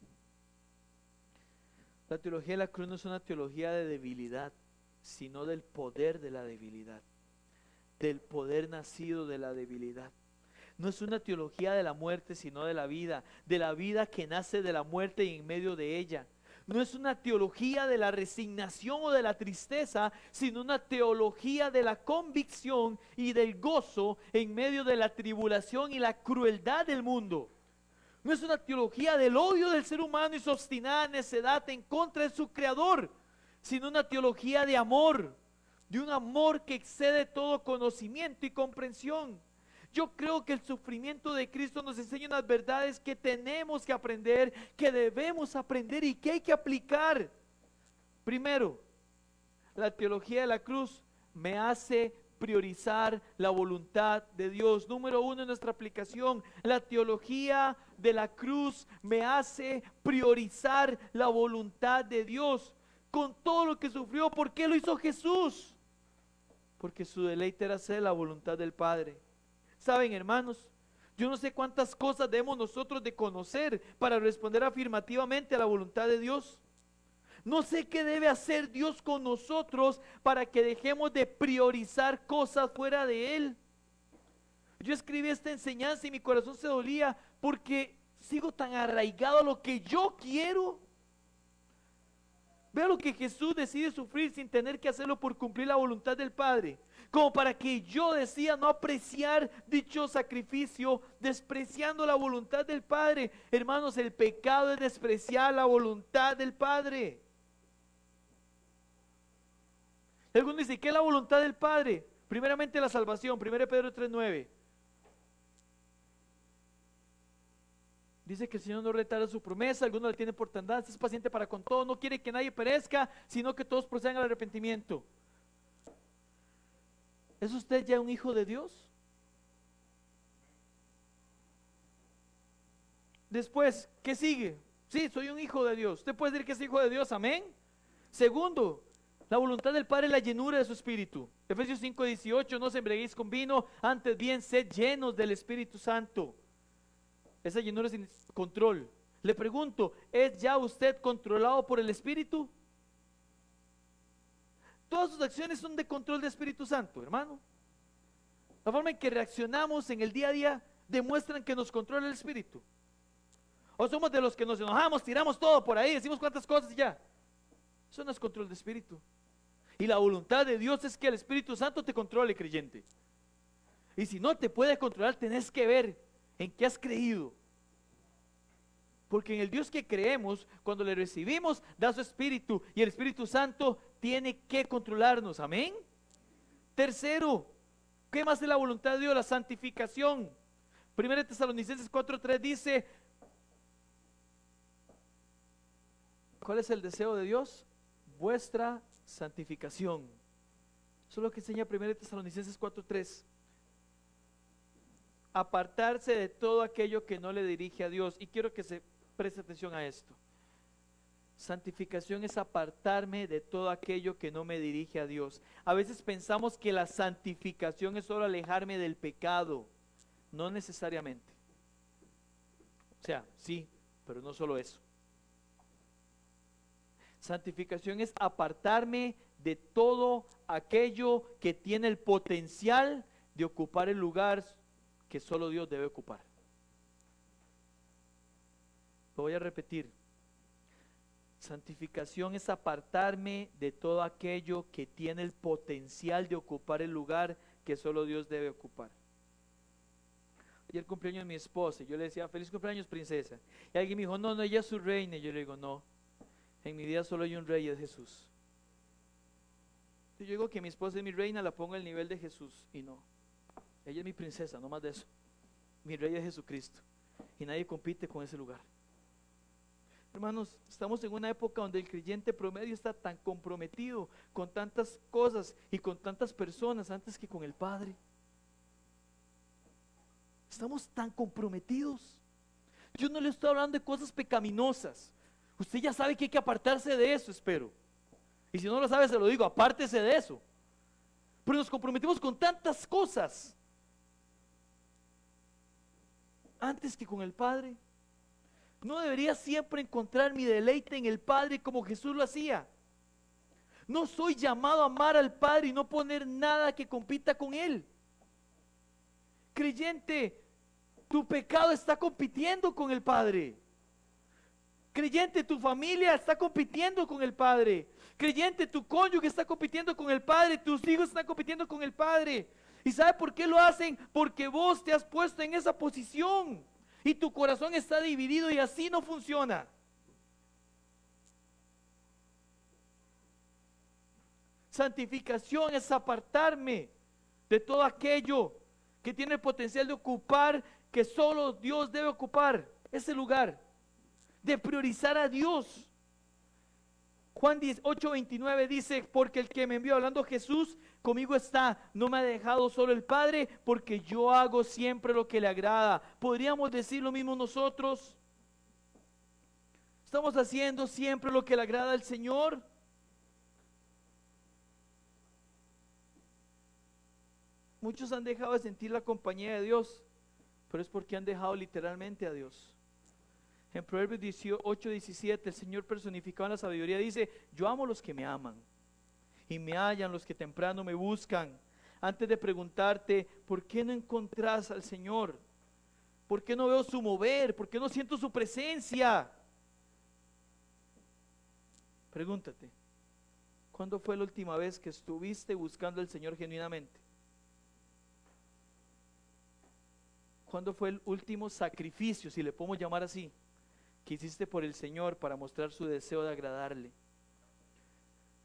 La teología de la cruz no es una teología de debilidad, sino del poder de la debilidad. del poder nacido de la debilidad. No es una teología de la muerte, sino de la vida que nace de la muerte y en medio de ella. No es una teología de la resignación o de la tristeza, sino una teología de la convicción y del gozo en medio de la tribulación y la crueldad del mundo. No es una teología del odio del ser humano y su obstinada necedad en contra de su creador, sino una teología de amor, de un amor que excede todo conocimiento y comprensión. Yo creo que el sufrimiento de Cristo nos enseña unas verdades que tenemos que aprender, que debemos aprender y que hay que aplicar. Primero, la teología de la cruz me hace priorizar la voluntad de Dios. Número uno en nuestra aplicación, la teología de la cruz me hace priorizar la voluntad de Dios. Con todo lo que sufrió, ¿por qué lo hizo Jesús? Porque su deleite era hacer la voluntad del Padre. Saben, hermanos, yo no sé cuántas cosas debemos nosotros de conocer para responder afirmativamente a la voluntad de Dios. No sé qué debe hacer Dios con nosotros para que dejemos de priorizar cosas fuera de Él. Yo escribí esta enseñanza y mi corazón se dolía porque sigo tan arraigado a lo que yo quiero. Vea lo que Jesús decide sufrir sin tener que hacerlo por cumplir la voluntad del Padre, como para que yo decida no apreciar dicho sacrificio, despreciando la voluntad del Padre. Hermanos, el pecado es despreciar la voluntad del Padre. Algunos dicen, ¿qué es la voluntad del Padre? Primeramente la salvación, 1 Pedro 3:9. Dice que el Señor no retarda su promesa, algunos la tienen por tardanza, es paciente para con todo, no quiere que nadie perezca, sino que todos procedan al arrepentimiento. ¿Es usted ya un hijo de Dios? Después, ¿qué sigue? Sí, soy un hijo de Dios. Usted puede decir que es hijo de Dios, amén. Segundo, la voluntad del Padre es la llenura de su espíritu. Efesios 5:18, no os embriaguéis con vino, antes bien sed llenos del Espíritu Santo. Esa llenura sin control. Le pregunto, ¿es ya usted controlado por el Espíritu? Todas sus acciones son de control del Espíritu Santo, hermano. La forma en que reaccionamos en el día a día demuestran que nos controla el Espíritu. O somos de los que nos enojamos, tiramos todo por ahí, decimos cuántas cosas y ya. Eso no es control de Espíritu. Y la voluntad de Dios es que el Espíritu Santo te controle, creyente. Y si no te puede controlar, tenés que ver en qué has creído. Porque en el Dios que creemos, cuando le recibimos, da su Espíritu, y el Espíritu Santo tiene que controlarnos, amén. Tercero, ¿qué más es la voluntad de Dios? La santificación. 1 Tesalonicenses 4:3 dice, ¿cuál es el deseo de Dios? Vuestra santificación. Eso es lo que enseña 1 Tesalonicenses 4:3. Apartarse de todo aquello que no le dirige a Dios. Y quiero que se preste atención a esto. Santificación es apartarme de todo aquello que no me dirige a Dios. A veces pensamos que la santificación es solo alejarme del pecado. No necesariamente. O sea, sí, pero no solo eso. Santificación es apartarme de todo aquello que tiene el potencial de ocupar el lugar que solo Dios debe ocupar. Lo voy a repetir. Santificación es apartarme de todo aquello que tiene el potencial de ocupar el lugar que solo Dios debe ocupar. Ayer cumpleaños de mi esposa, yo le decía, feliz cumpleaños, princesa. Y alguien me dijo, no, ella es su reina. Y yo le digo, no, en mi vida solo hay un rey, es Jesús. Yo digo que mi esposa es mi reina, la pongo al nivel de Jesús. Y no, ella es mi princesa, no más de eso. Mi rey es Jesucristo. Y nadie compite con ese lugar. Hermanos, estamos en una época donde el creyente promedio está tan comprometido con tantas cosas y con tantas personas antes que con el Padre. Estamos tan comprometidos. Yo no le estoy hablando de cosas pecaminosas. Usted ya sabe que hay que apartarse de eso, espero. Y si no lo sabe, se lo digo, apártese de eso. Pero nos comprometimos con tantas cosas antes que con el Padre. ¿No debería siempre encontrar mi deleite en el Padre como Jesús lo hacía? No soy llamado a amar al Padre y no poner nada que compita con Él. Creyente, tu pecado está compitiendo con el Padre. Creyente, tu familia está compitiendo con el Padre. Creyente, tu cónyuge está compitiendo con el Padre. Tus hijos están compitiendo con el Padre. ¿Y sabe por qué lo hacen? Porque vos te has puesto en esa posición y tu corazón está dividido y así no funciona. Santificación es apartarme de todo aquello que tiene el potencial de ocupar, que solo Dios debe ocupar ese lugar, de priorizar a Dios. Juan 8:29 dice, porque el que me envió, hablando Jesús, conmigo está, no me ha dejado solo el Padre, porque yo hago siempre lo que le agrada. ¿Podríamos decir lo mismo nosotros? ¿Estamos haciendo siempre lo que le agrada al Señor? Muchos han dejado de sentir la compañía de Dios, pero es porque han dejado literalmente a Dios. En Proverbios 8:17, el Señor personificado en la sabiduría dice, yo amo a los que me aman y me hallan los que temprano me buscan. Antes de preguntarte, ¿por qué no encontrás al Señor? ¿Por qué no veo su mover? ¿Por qué no siento su presencia? Pregúntate, ¿cuándo fue la última vez que estuviste buscando al Señor genuinamente? ¿Cuándo fue el último sacrificio, si le podemos llamar así, que hiciste por el Señor para mostrar su deseo de agradarle?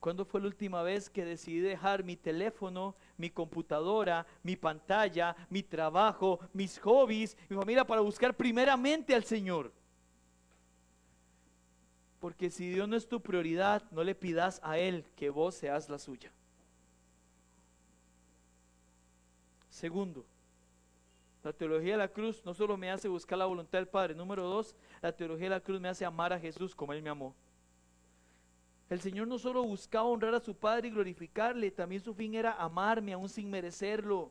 ¿Cuándo fue la última vez que decidí dejar mi teléfono, mi computadora, mi pantalla, mi trabajo, mis hobbies, mi familia para buscar primeramente al Señor? Porque si Dios no es tu prioridad, no le pidas a Él que vos seas la suya. Segundo, la teología de la cruz no solo me hace buscar la voluntad del Padre. Número 2, la teología de la cruz me hace amar a Jesús como Él me amó. El Señor no solo buscaba honrar a su Padre y glorificarle, también su fin era amarme aún sin merecerlo.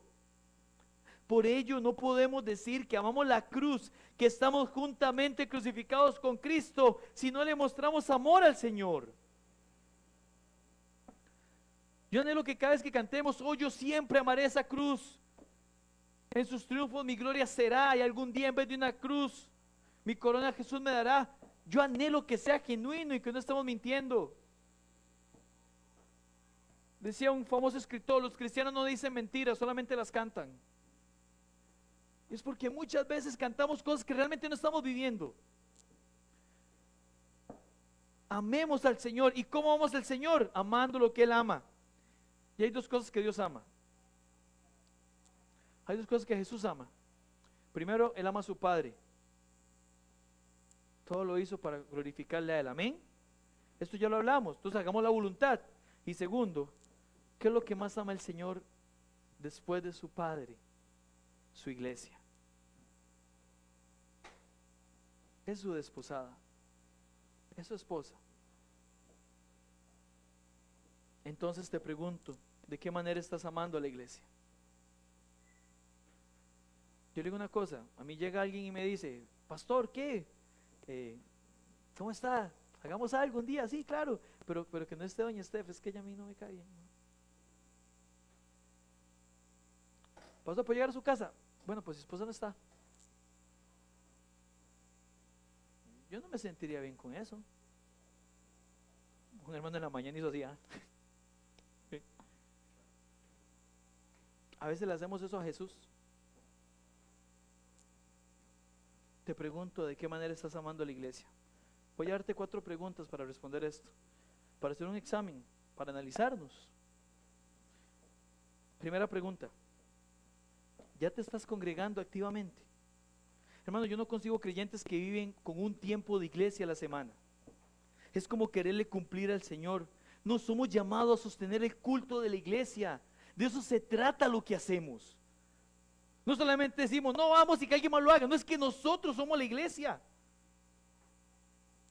Por ello no podemos decir que amamos la cruz, que estamos juntamente crucificados con Cristo, si no le mostramos amor al Señor. Yo anhelo que cada vez que cantemos, yo siempre amaré esa cruz. En sus triunfos mi gloria será, y algún día en vez de una cruz, mi corona Jesús me dará. Yo anhelo que sea genuino y que no estemos mintiendo. Decía un famoso escritor, los cristianos no dicen mentiras, solamente las cantan. Es porque muchas veces cantamos cosas que realmente no estamos viviendo. Amemos al Señor. ¿Y cómo amamos al Señor? Amando lo que Él ama. Y hay dos cosas que Dios ama. Hay dos cosas que Jesús ama. Primero, Él ama a su Padre. Todo lo hizo para glorificarle a Él. Amén. Esto ya lo hablamos. Entonces hagamos la voluntad. Y segundo, ¿qué es lo que más ama el Señor después de su Padre? Su iglesia. Es su desposada. Es su esposa. Entonces te pregunto, ¿de qué manera estás amando a la iglesia? Yo le digo una cosa, a mí llega alguien y me dice, pastor, ¿qué? ¿Cómo está? Hagamos algo un día, sí, claro, pero que no esté doña Steph, es que ella a mí no me cae bien. ¿Pastor, puede llegar a su casa? Bueno, pues su esposa no está. Yo no me sentiría bien con eso. Un hermano en la mañana hizo así, A veces le hacemos eso a Jesús. Te pregunto, ¿de qué manera estás amando a la iglesia? Voy a darte 4 preguntas para responder esto, para hacer un examen, para analizarnos. Primera pregunta, ¿ya te estás congregando activamente? Hermano, yo no consigo creyentes que viven con un tiempo de iglesia a la semana. Es como quererle cumplir al Señor. No somos llamados a sostener el culto de la iglesia. De eso se trata lo que hacemos. No solamente decimos, no vamos y que alguien más lo haga. No, es que nosotros somos la iglesia.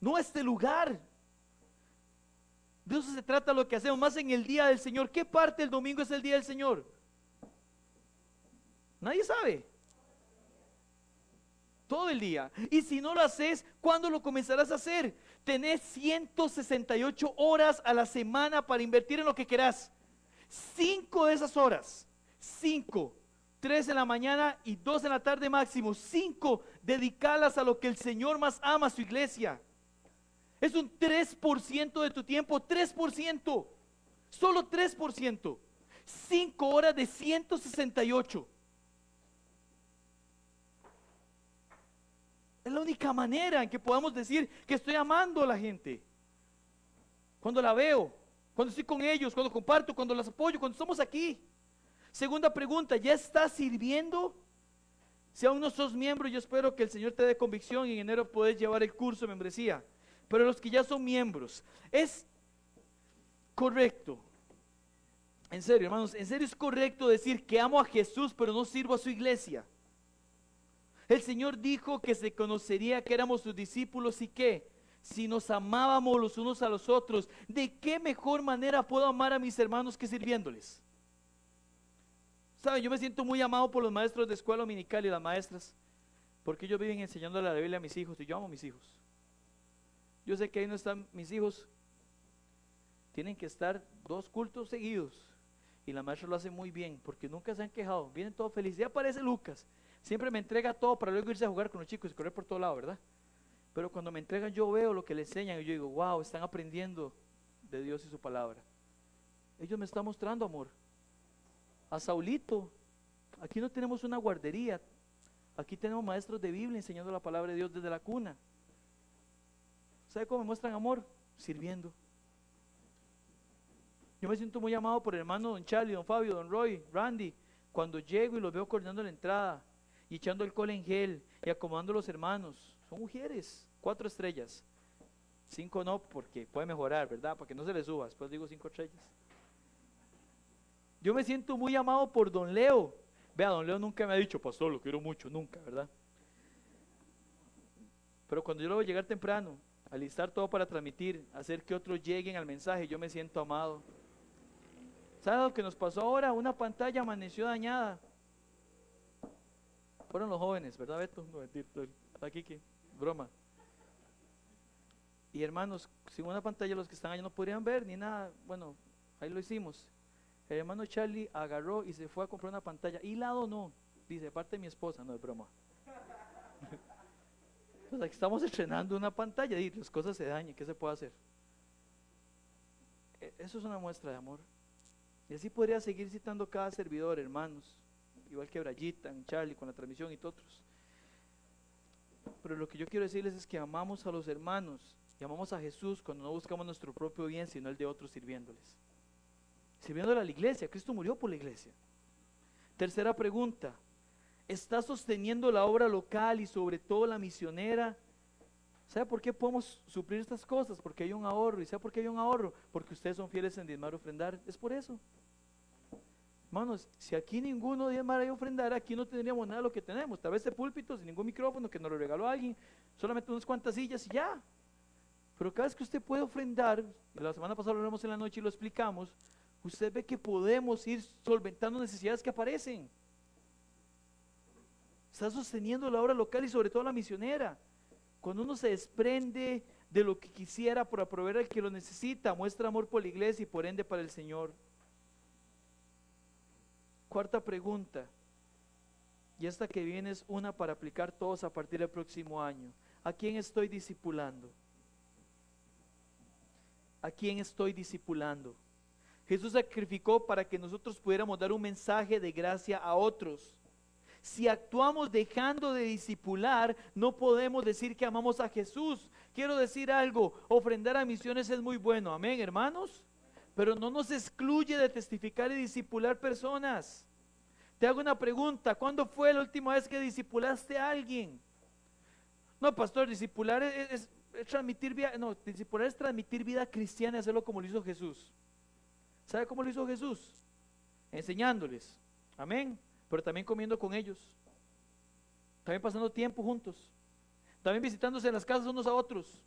No este lugar. De eso se trata lo que hacemos, más en el día del Señor. ¿Qué parte del domingo es el día del Señor? Nadie sabe. todo el día. Y si no lo haces, ¿cuándo lo comenzarás a hacer? Tenés 168 horas a la semana para invertir en lo que querás. 5 de esas horas, 5, 3 en la mañana y 2 en la tarde máximo, 5, dedicalas a lo que el Señor más ama, su iglesia. Es un 3% de tu tiempo, 3%, solo 3%, 5 horas de 168. Es la única manera en que podamos decir que estoy amando a la gente. Cuando la veo, cuando estoy con ellos, cuando comparto, cuando las apoyo, cuando estamos aquí. Segunda pregunta, ¿ya estás sirviendo? Si aún no sos miembro, yo espero que el Señor te dé convicción y en enero podés llevar el curso de membresía. Pero los que ya son miembros, es correcto, en serio hermanos, en serio es correcto decir que amo a Jesús pero no sirvo a su iglesia. El Señor dijo que se conocería que éramos sus discípulos y que si nos amábamos los unos a los otros, ¿de qué mejor manera puedo amar a mis hermanos que sirviéndoles? Saben, yo me siento muy amado por los maestros de escuela dominical y las maestras, porque ellos viven enseñando la Biblia a mis hijos y yo amo a mis hijos. Yo sé que ahí no están mis hijos, tienen que estar 2 cultos seguidos y la maestra lo hace muy bien porque nunca se han quejado, vienen todos felices. Ya aparece Lucas, siempre me entrega todo para luego irse a jugar con los chicos y correr por todo lado, ¿verdad? Pero cuando me entregan yo veo lo que le enseñan y yo digo, wow, están aprendiendo de Dios y su palabra. Ellos me están mostrando amor. A Saulito, aquí no tenemos una guardería, aquí tenemos maestros de Biblia enseñando la palabra de Dios desde la cuna. ¿Sabe cómo me muestran amor? Sirviendo. Yo me siento muy amado por el hermano don Charlie, don Fabio, don Roy, Randy, cuando llego y los veo coordinando la entrada y echando alcohol en gel y acomodando los hermanos. Son mujeres, 4 estrellas, 5 no, porque puede mejorar, ¿verdad? Para que no se le suba, después digo 5 estrellas. Yo me siento muy amado por don Leo. Vea, don Leo nunca me ha dicho, pastor, lo quiero mucho, nunca, ¿verdad? Pero cuando yo lo voy a llegar temprano, alistar todo para transmitir, hacer que otros lleguen al mensaje, yo me siento amado. ¿Sabe lo que nos pasó ahora? Una pantalla amaneció dañada. Fueron los jóvenes, ¿verdad, Beto? No, mentira, aquí que broma. Y hermanos, sin una pantalla los que están allá no podrían ver ni nada. Bueno, ahí lo hicimos. El hermano Charlie agarró y se fue a comprar una pantalla y la donó. Dice, de parte de mi esposa, no es broma. Entonces aquí estamos estrenando una pantalla y las cosas se dañan, ¿qué se puede hacer? Eso es una muestra de amor. Y así podría seguir citando cada servidor, hermanos, igual que Brayita, Charlie con la transmisión y otros. Pero lo que yo quiero decirles es que amamos a los hermanos y amamos a Jesús cuando no buscamos nuestro propio bien, sino el de otros sirviéndoles. Sirviéndole a la iglesia, Cristo murió por la iglesia. Tercera pregunta, ¿está sosteniendo la obra local y sobre todo la misionera? ¿Sabe por qué podemos suplir estas cosas? Porque hay un ahorro. ¿Y sabe por qué hay un ahorro? Porque ustedes son fieles en diezmar y ofrendar. Es por eso. Hermanos, si aquí ninguno diezmara y ofrendara, aquí no tendríamos nada de lo que tenemos. Tal vez este púlpito sin ningún micrófono que nos lo regaló alguien, solamente unas cuantas sillas y ya. Pero cada vez que usted puede ofrendar, la semana pasada lo hablamos en la noche y lo explicamos, usted ve que podemos ir solventando necesidades que aparecen. Está sosteniendo la obra local y sobre todo la misionera. Cuando uno se desprende de lo que quisiera por proveer al que lo necesita, muestra amor por la iglesia y por ende para el Señor. Cuarta pregunta, y esta que viene es una para aplicar todos a partir del próximo año. ¿A quién estoy discipulando? ¿A quién estoy discipulando? Jesús sacrificó para que nosotros pudiéramos dar un mensaje de gracia a otros. Si actuamos dejando de discipular, no podemos decir que amamos a Jesús. Quiero decir algo, ofrendar a misiones es muy bueno, amén, hermanos, pero no nos excluye de testificar y discipular personas. Te hago una pregunta, ¿cuándo fue la última vez que discipulaste a alguien? No, pastor, discipular es transmitir vida, no, discipular es transmitir vida cristiana y hacerlo como lo hizo Jesús. ¿Sabe cómo lo hizo Jesús? Enseñándoles, amén, pero también comiendo con ellos, también pasando tiempo juntos, también visitándose en las casas unos a otros.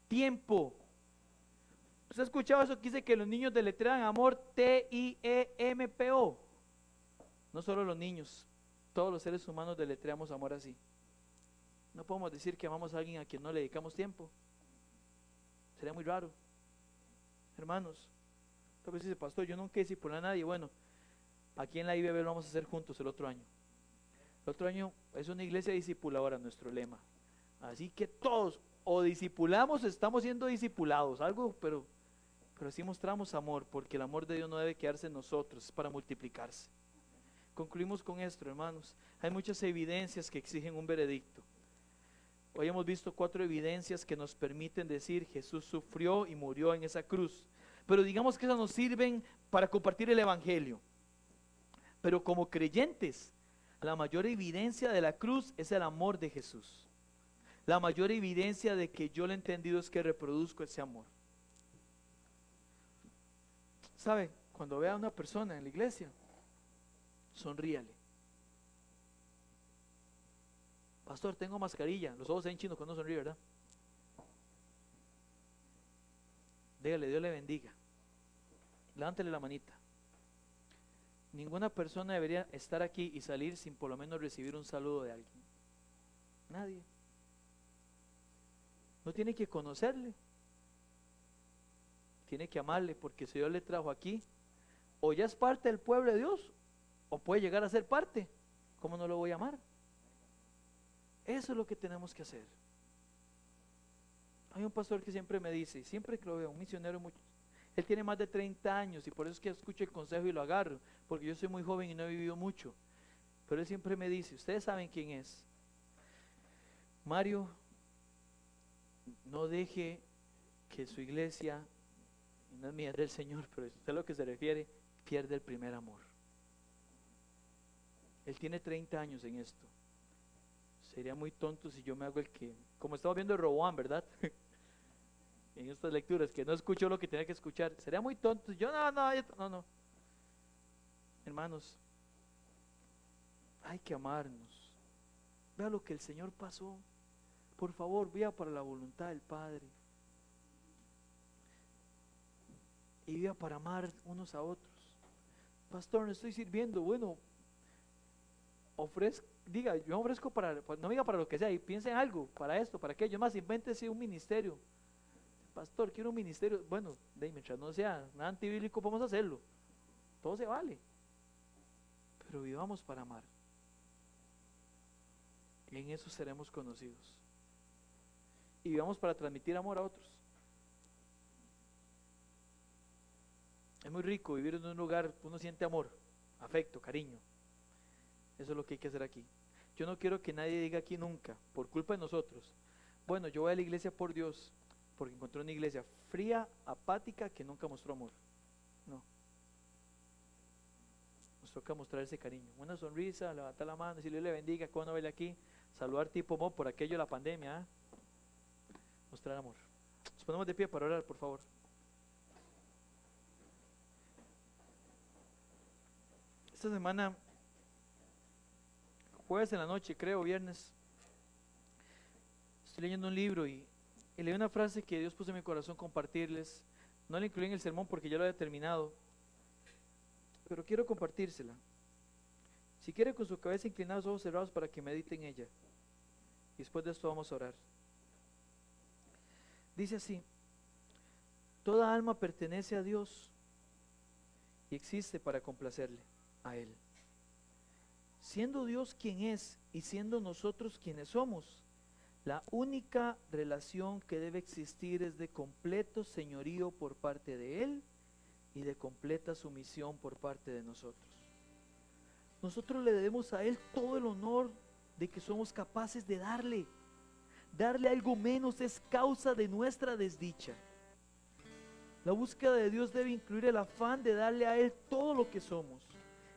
Tiempo. ¿Usted ha escuchado eso que dice que los niños deletrean amor T-I-E-M-P-O? No solo los niños, todos los seres humanos deletreamos amor así. podemos decir que amamos a alguien a quien no le dedicamos tiempo. Sería muy raro. Hermanos, tal vez dice, pastor, yo nunca discipulé a nadie. Bueno, aquí en la IBB lo vamos a hacer juntos el otro año. El otro año es una iglesia discipuladora, nuestro lema. Así que todos o discipulamos o estamos siendo discipulados, algo, pero sí mostramos amor, porque el amor de Dios no debe quedarse en nosotros, es para multiplicarse. Concluimos con esto, hermanos. Hay muchas evidencias que exigen un veredicto. Hoy hemos visto 4 evidencias que nos permiten decir Jesús sufrió y murió en esa cruz. Pero digamos que esas nos sirven para compartir el evangelio. Pero como creyentes, la mayor evidencia de la cruz es el amor de Jesús. La mayor evidencia de que yo lo he entendido es que reproduzco ese amor. ¿Sabe? Cuando vea a una persona en la iglesia, sonríale. Pastor, tengo mascarilla. Los ojos se ven chinos cuando sonríe, ¿verdad? Dígale, Dios le bendiga. Levántele la manita. Ninguna persona debería estar aquí y salir sin por lo menos recibir un saludo de alguien. Nadie. No tiene que conocerle. Tiene que amarle, porque si Dios le trajo aquí, o ya es parte del pueblo de Dios, o puede llegar a ser parte. ¿Cómo no lo voy a amar? Eso es lo que tenemos que hacer. Hay un pastor que siempre me dice, siempre que lo veo, un misionero, él tiene más de 30 años y por eso es que escucho el consejo y lo agarro, porque yo soy muy joven y no he vivido mucho. Pero él siempre me dice, ustedes saben quién es. Mario, no deje que su iglesia, y no es mía, es del Señor, pero usted a lo que se refiere, pierde el primer amor. Él tiene 30 años en esto. Sería muy tonto si yo me hago el que, como estamos viendo de Roboam, ¿verdad? En estas lecturas, que no escucho lo que tenía que escuchar. Sería muy tonto. Yo no. Hermanos, hay que amarnos. Vea lo que el Señor pasó. Por favor, viva para la voluntad del Padre. Y viva para amar unos a otros. Pastor, no estoy sirviendo. Bueno, diga, yo ofrezco para, no diga para lo que sea, y piensa en algo, para esto, para aquello, más, invéntese un ministerio. Pastor, quiero un ministerio. Bueno, mientras no sea nada antibíblico, podemos hacerlo. Todo se vale. Pero vivamos para amar. Y en eso seremos conocidos. Y vivamos para transmitir amor a otros. Es muy rico vivir en un lugar, uno siente amor, afecto, cariño. Eso es lo que hay que hacer aquí. Yo no quiero que nadie diga aquí nunca, por culpa de nosotros, bueno, yo voy a la iglesia por Dios, porque encontré una iglesia fría, apática, que nunca mostró amor. No. Nos toca mostrar ese cariño. Una sonrisa, levantar la mano, decirle Dios le bendiga, cómo no verle aquí, saludar tipo mo por aquello de la pandemia, ¿eh? Mostrar amor. Nos ponemos de pie para orar, por favor. Esta semana, jueves en la noche, creo, viernes, estoy leyendo un libro y leí una frase que Dios puso en mi corazón compartirles. No la incluí en el sermón porque ya lo había terminado, pero quiero compartírsela. Si quiere, con su cabeza inclinada, ojos cerrados, para que medite en ella. Y después de esto vamos a orar. Dice así: toda alma pertenece a Dios y existe para complacerle a Él. Siendo Dios quien es y siendo nosotros quienes somos, la única relación que debe existir es de completo señorío por parte de Él y de completa sumisión por parte de nosotros. Nosotros le debemos a Él todo el honor de que somos capaces de darle. Darle algo menos es causa de nuestra desdicha. La búsqueda de Dios debe incluir el afán de darle a Él todo lo que somos.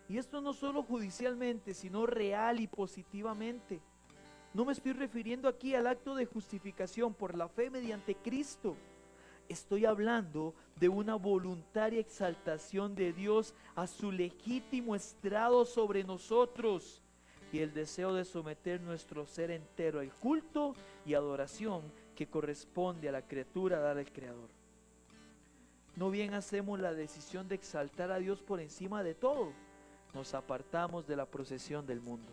Y esto no solo judicialmente, sino real y positivamente. No me estoy refiriendo aquí al acto de justificación por la fe mediante Cristo. Estoy hablando de una voluntaria exaltación de Dios a su legítimo estrado sobre nosotros y el deseo de someter nuestro ser entero al culto y adoración que corresponde a la criatura dar al Creador. No bien hacemos la decisión de exaltar a Dios por encima de todo, nos apartamos de la procesión del mundo.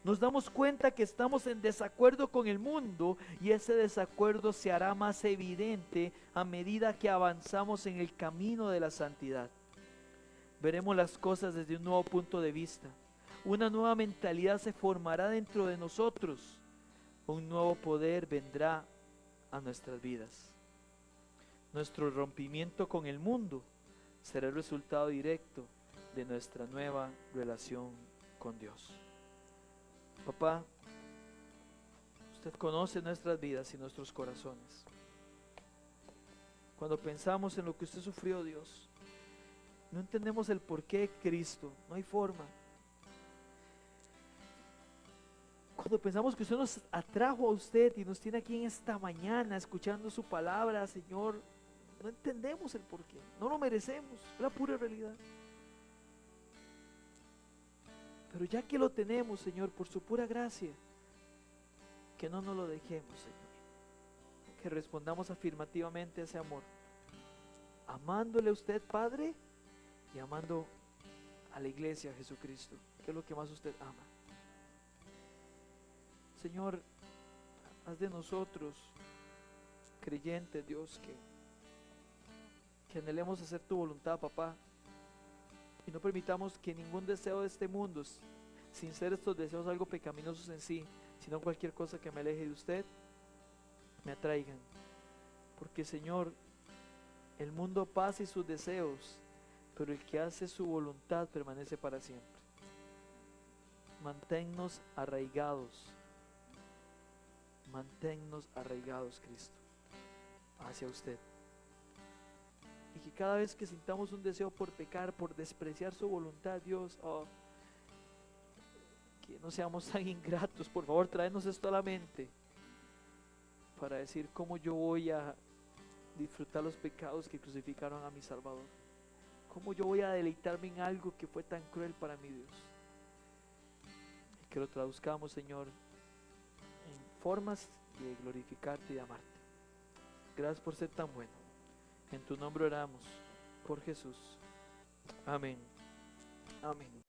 nos damos cuenta que estamos en desacuerdo con el mundo y ese desacuerdo se hará más evidente a medida que avanzamos en el camino de la santidad. Veremos las cosas desde un nuevo punto de vista. Una nueva mentalidad se formará dentro de nosotros. Un nuevo poder vendrá a nuestras vidas. Nuestro rompimiento con el mundo será el resultado directo de nuestra nueva relación con Dios. Papá, usted conoce nuestras vidas y nuestros corazones. Cuando pensamos en lo que usted sufrió, Dios, no entendemos el porqué de Cristo, no hay forma. Cuando pensamos que usted nos atrajo a usted y nos tiene aquí en esta mañana escuchando su palabra, Señor, no entendemos el porqué, no lo merecemos, es la pura realidad. Pero ya que lo tenemos, Señor, por su pura gracia, que no nos lo dejemos, Señor. Que respondamos afirmativamente a ese amor, amándole a usted, Padre, y amando a la iglesia, a Jesucristo, que es lo que más usted ama. Señor, haz de nosotros creyentes, Dios, que anhelemos hacer tu voluntad, papá, y no permitamos que ningún deseo de este mundo, sin ser estos deseos algo pecaminosos en sí, sino cualquier cosa que me aleje de usted, me atraigan. Porque, Señor, el mundo pasa y sus deseos, pero el que hace su voluntad permanece para siempre. Manténnos arraigados, Cristo, hacia usted. Y que cada vez que sintamos un deseo por pecar, por despreciar su voluntad, Dios, que no seamos tan ingratos. Por favor, tráenos esto a la mente para decir cómo yo voy a disfrutar los pecados que crucificaron a mi Salvador. Cómo yo voy a deleitarme en algo que fue tan cruel para mi Dios. Y que lo traduzcamos, Señor, en formas de glorificarte y de amarte. Gracias por ser tan bueno. En tu nombre oramos, por Jesús. Amén. Amén.